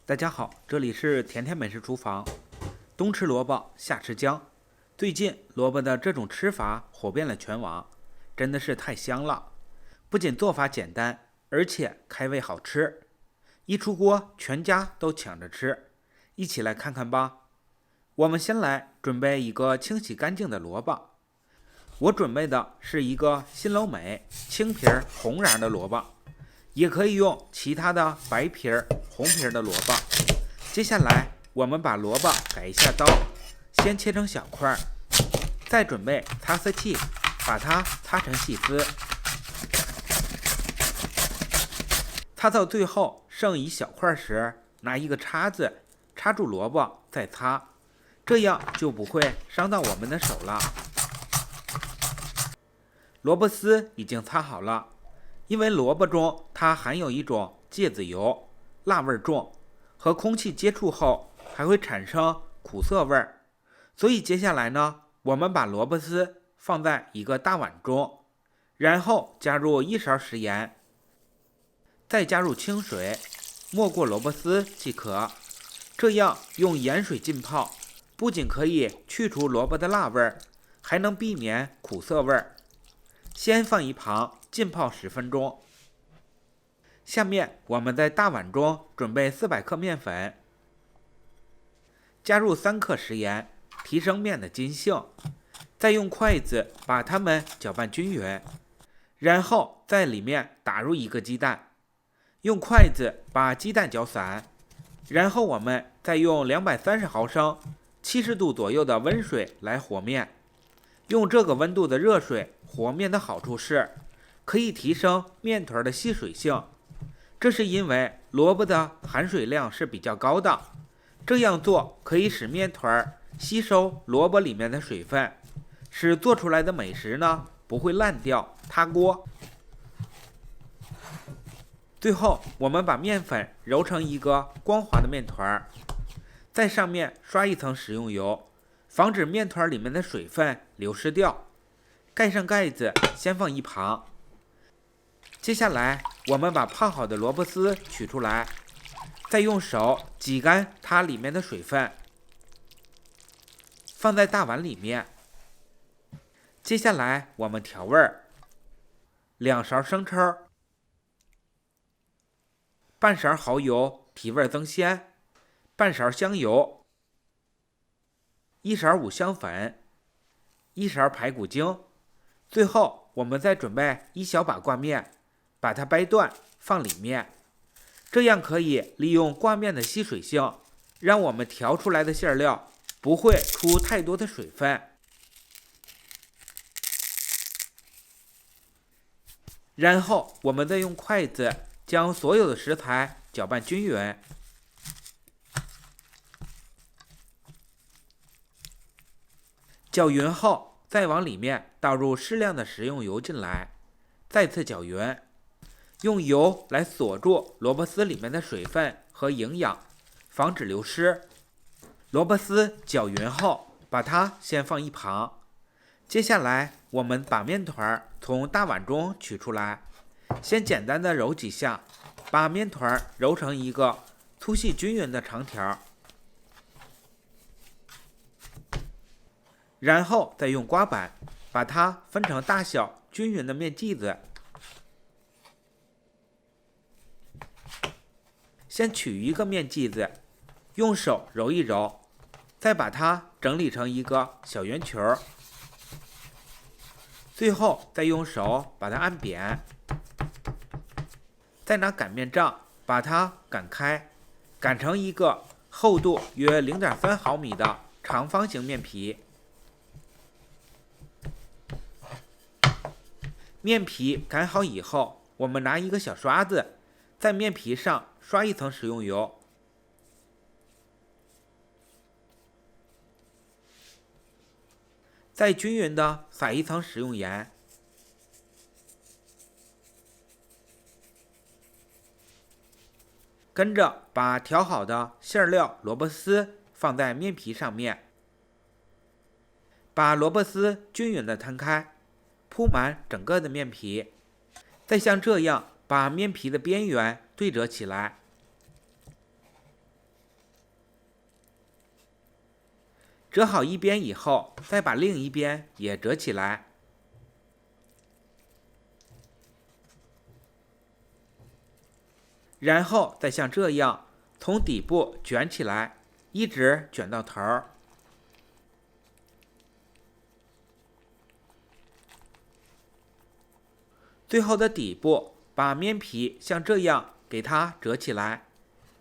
大家好，这里是甜甜美食厨房。冬吃萝卜，夏吃姜。最近萝卜的这种吃法火遍了全网，真的是太香了。不仅做法简单，而且开胃好吃。一出锅，全家都抢着吃。一起来看看吧。我们先来准备一个清洗干净的萝卜。我准备的是一个新楼美青皮红瓤的萝卜，也可以用其他的白皮红皮的萝卜。接下来我们把萝卜改一下刀，先切成小块，再准备擦丝器，把它擦成细丝。擦到最后剩一小块时，拿一个叉子插住萝卜再擦，这样就不会伤到我们的手了。萝卜丝已经擦好了，因为萝卜中它含有一种芥子油，辣味重，和空气接触后还会产生苦涩味儿，所以接下来呢，我们把萝卜丝放在一个大碗中，然后加入1勺食盐，再加入清水，没过萝卜丝即可。这样用盐水浸泡，不仅可以去除萝卜的辣味儿，还能避免苦涩味儿。先放一旁浸泡10分钟。下面我们在大碗中准备400克面粉，加入3克食盐，提升面的筋性，再用筷子把它们搅拌均匀，然后在里面打入1个鸡蛋，用筷子把鸡蛋搅散，然后我们再用230毫升70度左右的温水来和面。用这个温度的热水和面的好处是，可以提升面团的吸水性，这是因为萝卜的含水量是比较高的，这样做可以使面团吸收萝卜里面的水分，使做出来的美食呢不会烂掉塌锅。最后我们把面粉揉成一个光滑的面团，在上面刷一层食用油，防止面团里面的水分流失掉。盖上盖子，先放一旁。接下来我们把泡好的萝卜丝取出来，再用手挤干它里面的水分，放在大碗里面。接下来我们调味儿，2勺生抽，半勺蚝油提味增鲜，半勺香油，1勺五香粉，1勺排骨精。最后我们再准备1小把挂面，把它掰断放里面，这样可以利用挂面的吸水性，让我们调出来的馅料不会出太多的水分。然后我们再用筷子将所有的食材搅拌均匀。搅匀后，再往里面倒入适量的食用油进来，再次搅匀，用油来锁住萝卜丝里面的水分和营养，防止流失。萝卜丝搅匀后，把它先放一旁。接下来我们把面团从大碗中取出来，先简单的揉几下，把面团揉成一个粗细均匀的长条，然后再用刮板把它分成大小均匀的面剂子。先取一个面剂子，用手揉一揉，再把它整理成一个小圆球，最后再用手把它按扁，再拿擀面杖把它擀开，擀成一个厚度约0.3毫米的长方形面皮。面皮擀好以后，我们拿一个小刷子，在面皮上刷一层食用油，再均匀的撒一层食用盐，跟着把调好的馅料萝卜丝放在面皮上面，把萝卜丝均匀的摊开，铺满整个的面皮，再像这样把面皮的边缘对折起来。折好一边以后，再把另一边也折起来。然后再像这样从底部卷起来，一直卷到头儿。最后的底部把面皮像这样给它折起来，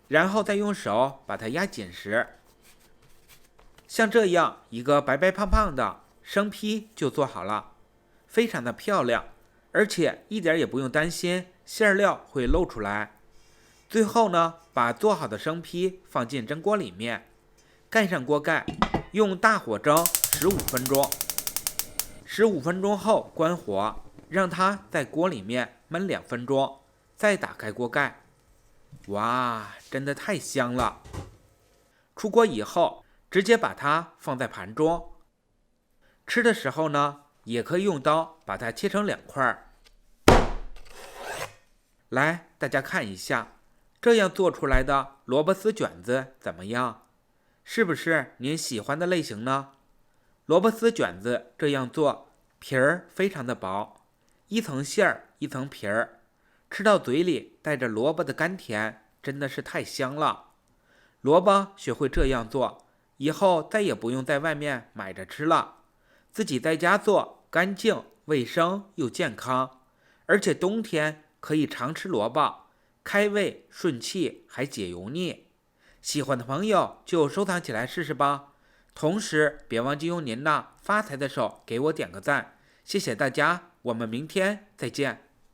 然后再用手把它压紧实。像这样一个白白胖胖的生坯就做好了，非常的漂亮，而且一点也不用担心馅料会露出来。最后呢，把做好的生坯放进蒸锅里面，盖上锅盖，用大火蒸15分钟。15分钟后关火，让它在锅里面焖2分钟，再打开锅盖。哇，真的太香了！出锅以后，直接把它放在盘中。吃的时候呢，也可以用刀把它切成2块。来，大家看一下，这样做出来的萝卜丝卷子怎么样？是不是您喜欢的类型呢？萝卜丝卷子这样做，皮儿非常的薄，一层馅儿一层皮儿，吃到嘴里带着萝卜的甘甜，真的是太香了。萝卜学会这样做，以后再也不用在外面买着吃了，自己在家做，干净、卫生又健康，而且冬天可以常吃萝卜，开胃顺气还解油腻。喜欢的朋友就收藏起来试试吧。同时别忘记用您那发财的手给我点个赞，谢谢大家，我们明天再见。